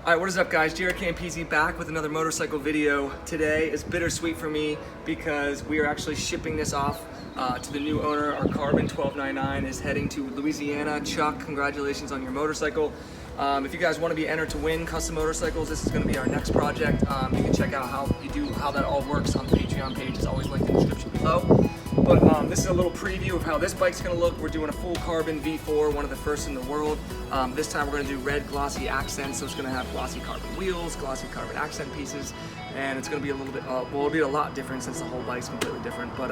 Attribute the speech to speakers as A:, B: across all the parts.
A: Alright, what is up guys? JaretCampisi back with another motorcycle video. Today is bittersweet for me because we are actually shipping this off to the new owner. Our Carbon 1299 is heading to Louisiana. Chuck, congratulations on your motorcycle. If you guys want to be entered to win custom motorcycles, this is going to be our next project. You can check out how that all works on the Patreon page. It's always linked in the description below. But this is a little preview of how this bike's going to look. We're doing a full Carbon V4, one of the first in the world. This time we're going to do red glossy accents, so it's going to have glossy carbon wheels, glossy carbon accent pieces, and it's going to be a little bit, well, it'll be a lot different since the whole bike's completely different. But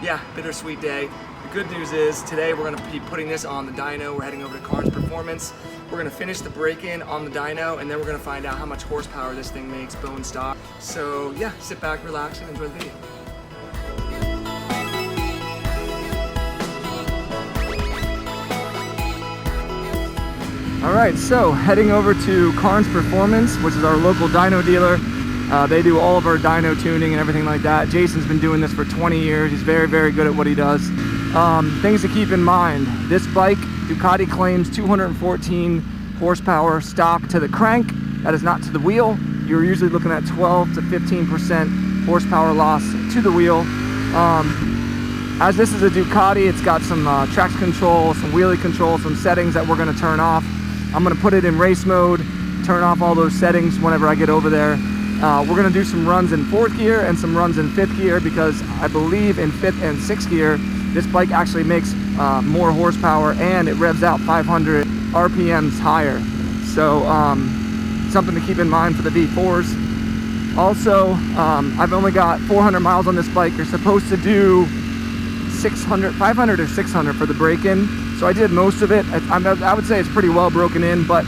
A: yeah, bittersweet day. The good news is today we're going to be putting this on the dyno. We're heading over to Carnes Performance. We're going to finish the break-in on the dyno, and then we're going to find out how much horsepower this thing makes, bone stock. So yeah, sit back, relax, and enjoy the video. All right, so heading over to Carnes Performance, which is our local dyno dealer. They do all of our dyno tuning and everything like that. Jason's been doing this for 20 years. He's very, very good at what he does. Things to keep in mind. This bike, Ducati claims 214 horsepower stock to the crank. That is not to the wheel. You're usually looking at 12 to 15% horsepower loss to the wheel. As this is a Ducati, it's got some traction control, some wheelie control, some settings that we're going to turn off. I'm going to put it in race mode, turn off all those settings whenever I get over there. We're going to do some runs in 4th gear and some runs in 5th gear because I believe in 5th and 6th gear, this bike actually makes more horsepower and it revs out 500 RPMs higher. So something to keep in mind for the V4s. Also, I've only got 400 miles on this bike. You're supposed to do 500 or 600 for the break-in. So I did most of it. I would say it's pretty well broken in, but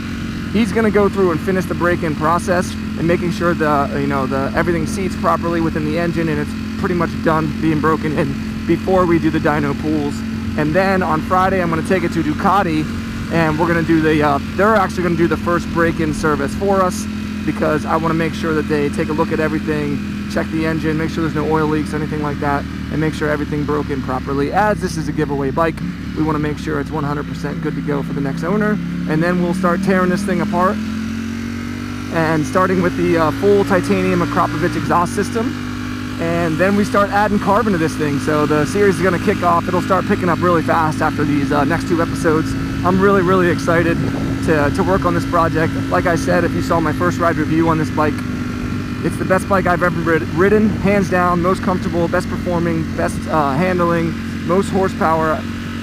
A: he's going to go through and finish the break-in process and making sure everything seats properly within the engine and it's pretty much done being broken in before we do the dyno pools. And then on Friday, I'm going to take it to Ducati and we're going to do they're actually going to do the first break-in service for us because I want to make sure that they take a look at everything, check the engine, make sure there's no oil leaks, anything like that, and make sure everything broke in properly. As this is a giveaway bike, we want to make sure it's 100% good to go for the next owner. And then we'll start tearing this thing apart and starting with the full titanium Akrapovic exhaust system. And then we start adding carbon to this thing. So the series is going to kick off. It'll start picking up really fast after these next 2 episodes. I'm really, really excited to work on this project. Like I said, if you saw my first ride review on this bike, it's the best bike I've ever ridden, hands down, most comfortable, best performing, best handling, most horsepower,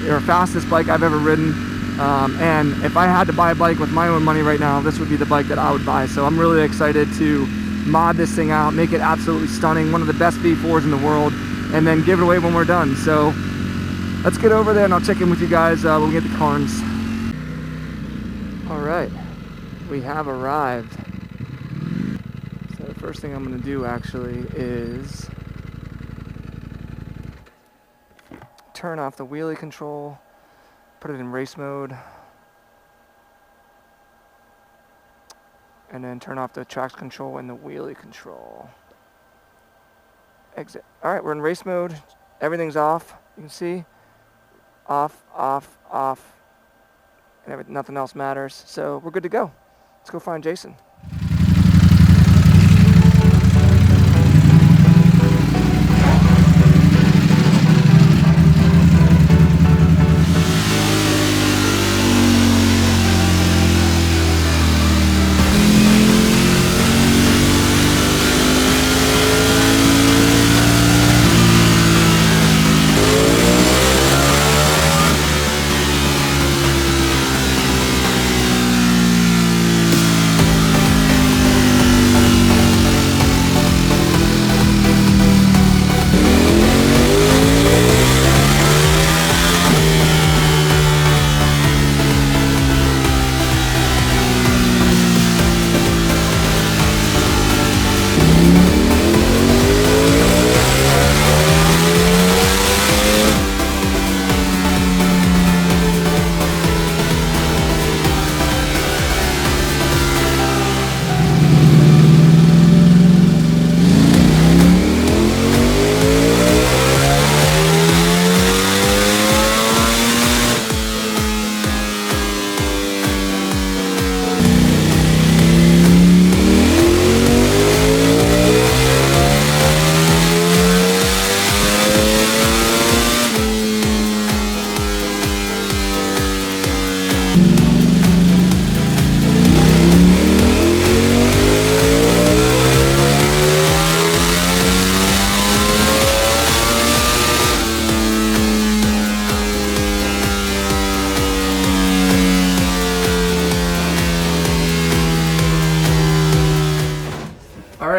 A: or fastest bike I've ever ridden. And if I had to buy a bike with my own money right now, this would be the bike that I would buy. So I'm really excited to mod this thing out, make it absolutely stunning, one of the best V4s in the world, and then give it away when we're done. So let's get over there and I'll check in with you guys when we get to Carnes. All right, we have arrived. So the first thing I'm going to do actually is turn off the wheelie control, put it in race mode, and then turn off the traction control and the wheelie control. Exit. All right, we're in race mode. Everything's off. You can see off, off, off, and nothing else matters. So we're good to go. Let's go find Jason.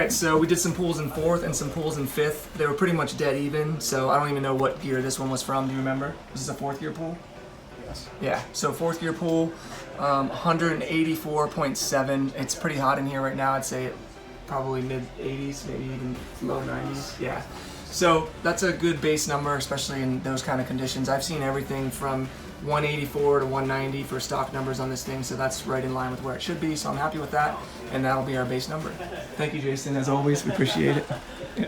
A: right, so we did some pulls in 4th and some pulls in 5th. They were pretty much dead even, so I don't even know what gear this one was from. Do you remember? This is a 4th gear pull? Yes. Yeah, so 4th gear pull, 184.7. It's pretty hot in here right now. I'd say probably mid 80s, maybe even low 90s. Yeah. So that's a good base number, especially in those kind of conditions. I've seen everything from 184 to 190 for stock numbers on this thing, so that's right in line with where it should be, so I'm happy with that, and that'll be our base number. Thank you, Jason, as always. We appreciate it. Yeah.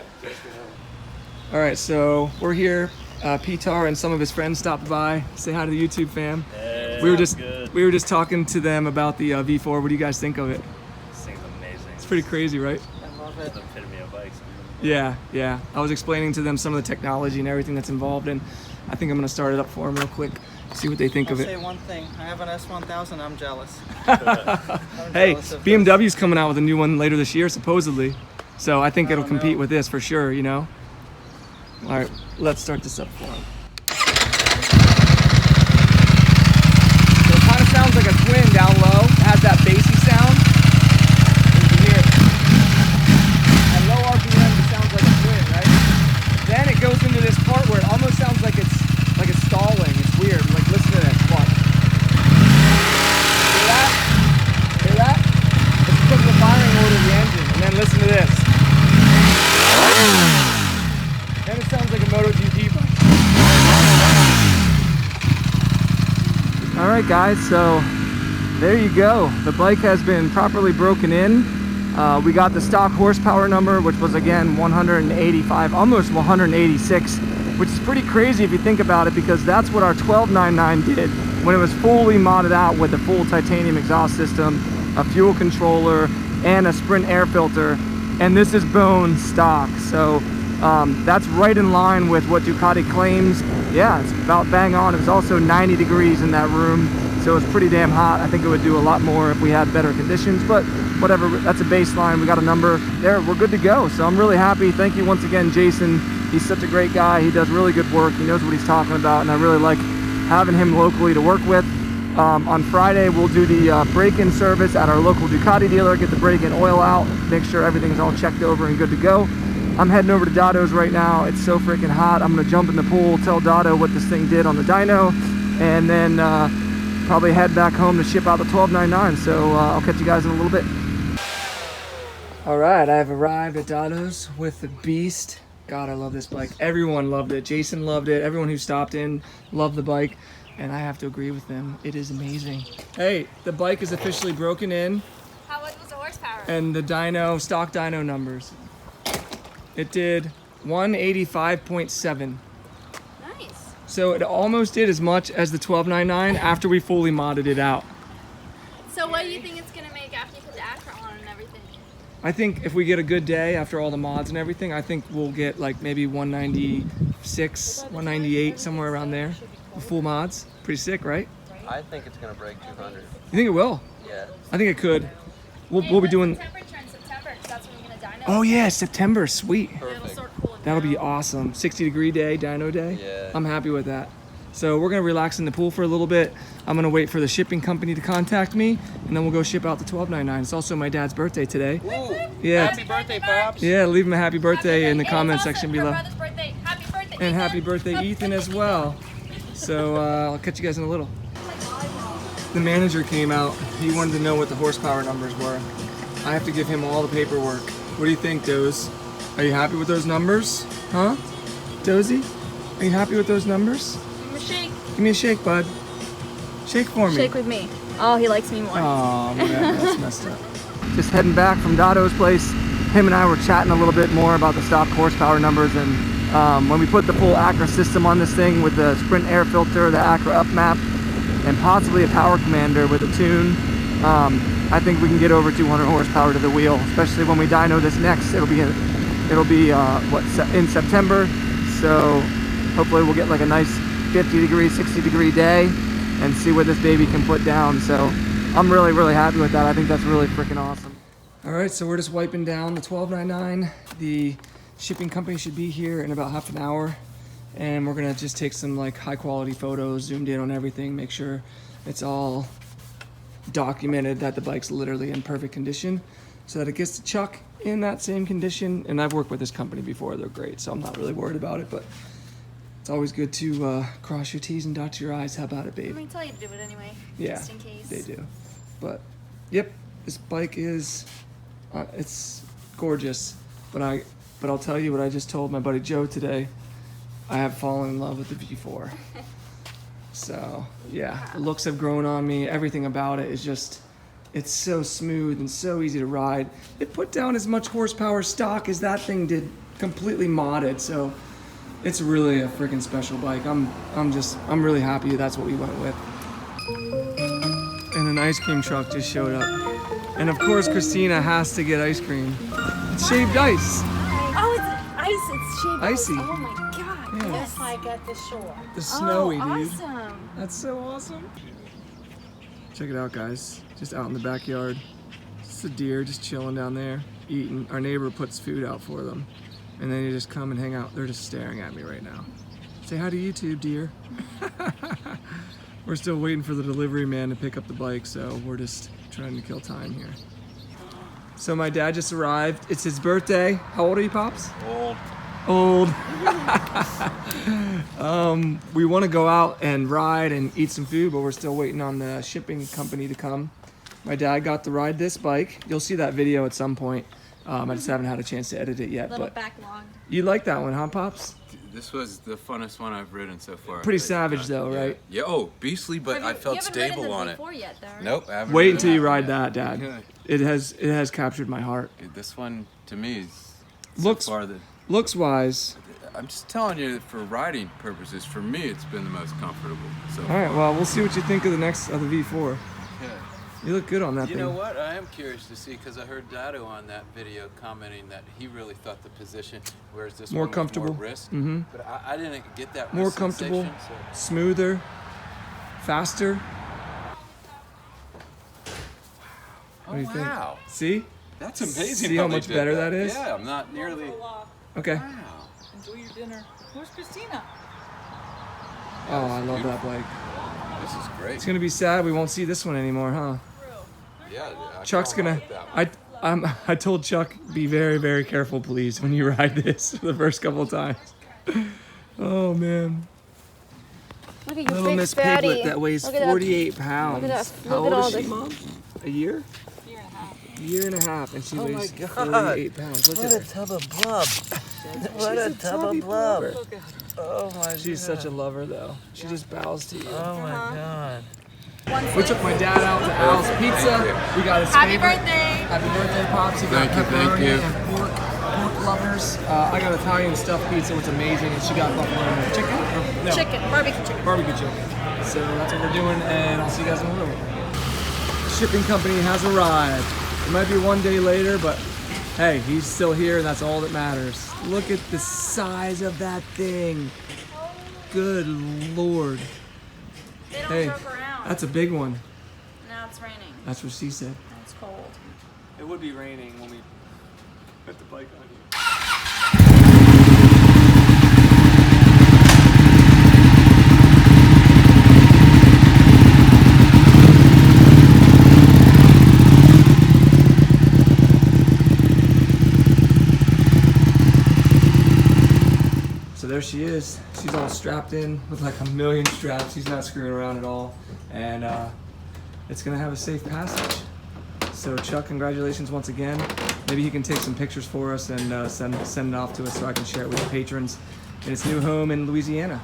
A: All right, so we're here. Pitar and some of his friends stopped by. Say hi to the YouTube fam.
B: Hey,
A: we were just talking to them about the V4. What do you guys think of it?
B: This thing's amazing.
A: It's pretty crazy, right?
B: I love it. It's the epitome of bikes.
A: Yeah, yeah. I was explaining to them some of the technology and everything that's involved, and I think I'm gonna start it up for them real quick, see what they think of it.
C: I'll say one thing. I have an S1000. I'm jealous.
A: Hey, BMW's coming out with a new one later this year, supposedly. So I think it'll compete with this for sure, you know? All right, let's start this up for them. So it kind of sounds like a twin down low. It has that bassy sound. You can hear it. At low RPM, it sounds like a twin, right? Then it goes into this part where it almost sounds like it's stalling. It's weird. Like, listen to this. Watch. Hear that? Hear that? It's because of the firing order of the engine. And then listen to this. Then it sounds like a MotoGP bike. All right, guys. So there you go. The bike has been properly broken in. We got the stock horsepower number, which was again 185, almost 186. Which is pretty crazy if you think about it, because that's what our 1299 did when it was fully modded out with a full titanium exhaust system, a fuel controller, and a Sprint air filter. And this is bone stock. So that's right in line with what Ducati claims. Yeah, it's about bang on. It was also 90 degrees in that room, so it's pretty damn hot. I think it would do a lot more if we had better conditions, but whatever, that's a baseline. We got a number there. We're good to go. So I'm really happy. Thank you once again, Jason. He's such a great guy. He does really good work. He knows what he's talking about, and I really like having him locally to work with. On Friday, we'll do the break-in service at our local Ducati dealer, get the break-in oil out, make sure everything's all checked over and good to go. I'm heading over to Dotto's right now. It's so freaking hot. I'm gonna jump in the pool, tell Dotto what this thing did on the dyno, and then probably head back home to ship out the 1299. So I'll catch you guys in a little bit. All right, I've arrived at Dotto's with the beast. God, I love this bike. Everyone loved it. Jason loved it. Everyone who stopped in loved the bike. And I have to agree with them. It is amazing. Hey, the bike is officially broken in.
D: How much was the horsepower?
A: And the dyno, stock dyno numbers. It did 185.7.
D: Nice.
A: So it almost did as much as the 1299 after we fully modded it out.
D: So what do you think it's going to make after you put the Acro on and everything?
A: I think if we get a good day after all the mods and everything, I think we'll get like maybe 196, 198, somewhere around there. With full mods. Pretty sick, right?
C: I think it's gonna break 200.
A: You think it will?
C: Yeah.
A: I think it could. We'll be doing...
D: Temperature in September, because that's when you're going to dyno.
A: Oh yeah, September, sweet.
D: It'll start cooling
A: That'll be
D: down.
A: awesome. 60-degree day, dyno day.
C: Yeah.
A: I'm happy with that. So we're gonna relax in the pool for a little bit. I'm gonna wait for the shipping company to contact me, and then we'll go ship out the 1299. It's also my dad's birthday today.
C: Ooh.
A: Yeah.
C: Happy birthday, Pops.
A: Yeah, leave him a happy birthday in the
D: And
A: comment
D: it's also
A: section
D: her
A: below.
D: brother's birthday. Happy birthday,
A: And
D: Ethan.
A: happy birthday, Ethan, as well. So I'll catch you guys in a little. The manager came out. He wanted to know what the horsepower numbers were. I have to give him all the paperwork. What do you think, Doze? Are you happy with those numbers? Huh? Dozy? Are you happy with those numbers?
D: Give him a shake.
A: Give me a shake, bud. Shake for me.
D: Shake with me. Oh, he likes me more.
A: Oh, man, that's messed up. Just heading back from Dotto's place. Him and I were chatting a little bit more about the stock horsepower numbers, and when we put the full Acra system on this thing with the Sprint air filter, the Acra up map, and possibly a power commander with a tune, I think we can get over 200 horsepower to the wheel, especially when we dyno this next. It'll be in September, so hopefully we'll get like a nice 50-degree, 60-degree day and see what this baby can put down. So I'm really, really happy with that. I think that's really freaking awesome. All right, so we're just wiping down the 1299. The shipping company should be here in about half an hour, and we're gonna just take some like high quality photos, zoomed in on everything, make sure it's all documented that the bike's literally in perfect condition so that it gets to Chuck in that same condition. And I've worked with this company before, they're great, so I'm not really worried about it, but it's always good to cross your T's and dot your I's. How about it, babe?
D: I'm gonna tell you to do it anyway,
A: Yeah,
D: just in case.
A: they do. But yep, this bike is it's gorgeous. But I'll tell you what I just told my buddy Joe today. I have fallen in love with the V4. So yeah, the looks have grown on me. Everything about it is just, it's so smooth and so easy to ride. It put down as much horsepower stock as that thing did, completely modded. So it's really a freaking special bike. I'm really happy that's what we went with. And an ice cream truck just showed up. And of course, Christina has to get ice cream. It's shaved ice.
D: Oh, it's ice. It's shaved
A: Icy.
D: ice. Oh my god.
A: Yeah.
E: Just like at the shore.
A: The snowy, dude.
D: Awesome.
A: That's so awesome. Check it out, guys. Just out in the backyard. Just a deer just chilling down there, eating. Our neighbor puts food out for them. And then you just come and hang out. They're just staring at me right now. Say hi to YouTube, dear. We're still waiting for the delivery man to pick up the bike, so we're just trying to kill time here. So my dad just arrived. It's his birthday. How old are you, Pops? Old. We want to go out and ride and eat some food, but we're still waiting on the shipping company to come. My dad got to ride this bike. You'll see that video at some point. I just haven't had a chance to edit it yet.
D: Little
A: But
D: backlog.
A: you like that one, huh, Pops?
F: This was the funnest one I've ridden so far.
A: Pretty savage though,
F: Yeah.
A: right?
F: Yeah, oh, beastly, but I felt stable on it.
D: Yet, though, right?
F: Nope, I haven't
A: Wait
F: ridden
A: until you
F: that
A: ride
F: yet.
A: that, Dad.
F: Okay.
A: It has captured my heart.
F: This one, to me, is
A: Looks-
F: so far
A: Looks wise.
F: I'm just telling you, for riding purposes, for me, it's been the most comfortable. So
A: All right, well, we'll see what you think of the V4.
F: yeah.
A: You look good on that
F: You
A: thing.
F: know what? I am curious to see, because I heard Dyno on that video commenting that he really thought the position, whereas this
A: More
F: one was
A: comfortable.
F: more wrist.
A: Mm-hmm.
F: But I didn't get that
A: More
F: wrist
A: comfortable,
F: sensation, so.
A: smoother, faster. What do you think?
F: Wow.
A: See?
F: That's amazing.
A: See how
F: they
A: much
F: did
A: better that is?
F: Yeah, I'm not nearly.
A: Okay.
F: Wow.
E: Enjoy your dinner. Where's Christina?
A: Oh, I love that bike.
F: This is great.
A: It's gonna be sad we won't see this one anymore, huh?
F: Yeah, I
A: Chuck's
F: kinda
A: gonna.
F: like that one.
A: I told Chuck, be very, very careful, please, when you ride this the first couple of times. Oh man.
D: Look at your
A: Little
D: big
A: Miss
D: fatty.
A: Piglet that weighs
D: Look at that.
A: 48 pounds.
D: Look at that.
A: How
D: Look at
A: old
D: all
A: is she,
D: the-
A: Mom? A year?
E: Year and a half.
A: Year and a half, and she
C: Oh my
A: weighs
C: God.
A: 48 pounds. Look at her.
C: tub of blub. What a tub
A: tubby
C: of blub.
A: blubber.
E: Look at her.
C: Oh my
A: She's
C: God.
A: such a lover, though. She just bows to you.
C: Oh my God.
A: We took my dad out to Al's Pizza. We got his
D: Happy
A: favorite.
D: birthday!
A: Happy birthday, Pops. He got
F: Thank
A: pepperoni
F: you.
A: and pork lovers. I got Italian stuffed pizza, which is amazing, and she got buffalo chicken. Or, no,
D: Chicken, barbecue chicken.
A: barbecue chicken. So that's what we're doing, and I'll see you guys in a little bit. Shipping company has arrived. It might be one day later, but hey, he's still here, and that's all that matters. Look at the size of that thing. Good Lord.
D: They don't
A: Hey,
D: joke around.
A: that's a big one.
D: Now it's raining.
A: That's what she said.
D: It's cold.
A: It would be raining when we put the bike on you. So there she is. She's all strapped in with like a million straps. She's not screwing around at all. And it's gonna have a safe passage. So Chuck, congratulations once again. Maybe he can take some pictures for us and send it off to us so I can share it with the patrons in its new home in Louisiana.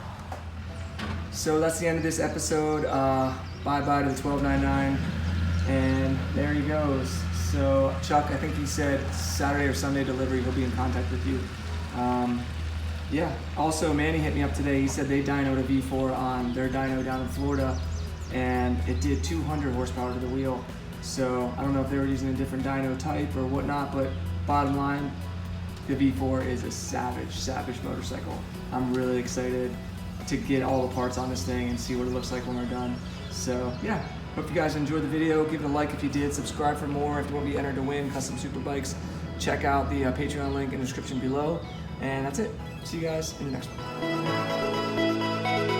A: So that's the end of this episode. Bye-bye to the 1299. And there he goes. So Chuck, I think he said Saturday or Sunday delivery, he'll be in contact with you. Yeah, also Manny hit me up today. He said they dynoed a V4 on their dyno down in Florida, and it did 200 horsepower to the wheel. So I don't know if they were using a different dyno type or whatnot, but bottom line, the V4 is a savage motorcycle. I'm really excited to get all the parts on this thing and see what it looks like when we're done. So yeah, hope you guys enjoyed the video. Give it a like if you did, subscribe for more. If you want to be entered to win custom super bikes, check out the Patreon link in the description below. And that's it. See you guys in the next one.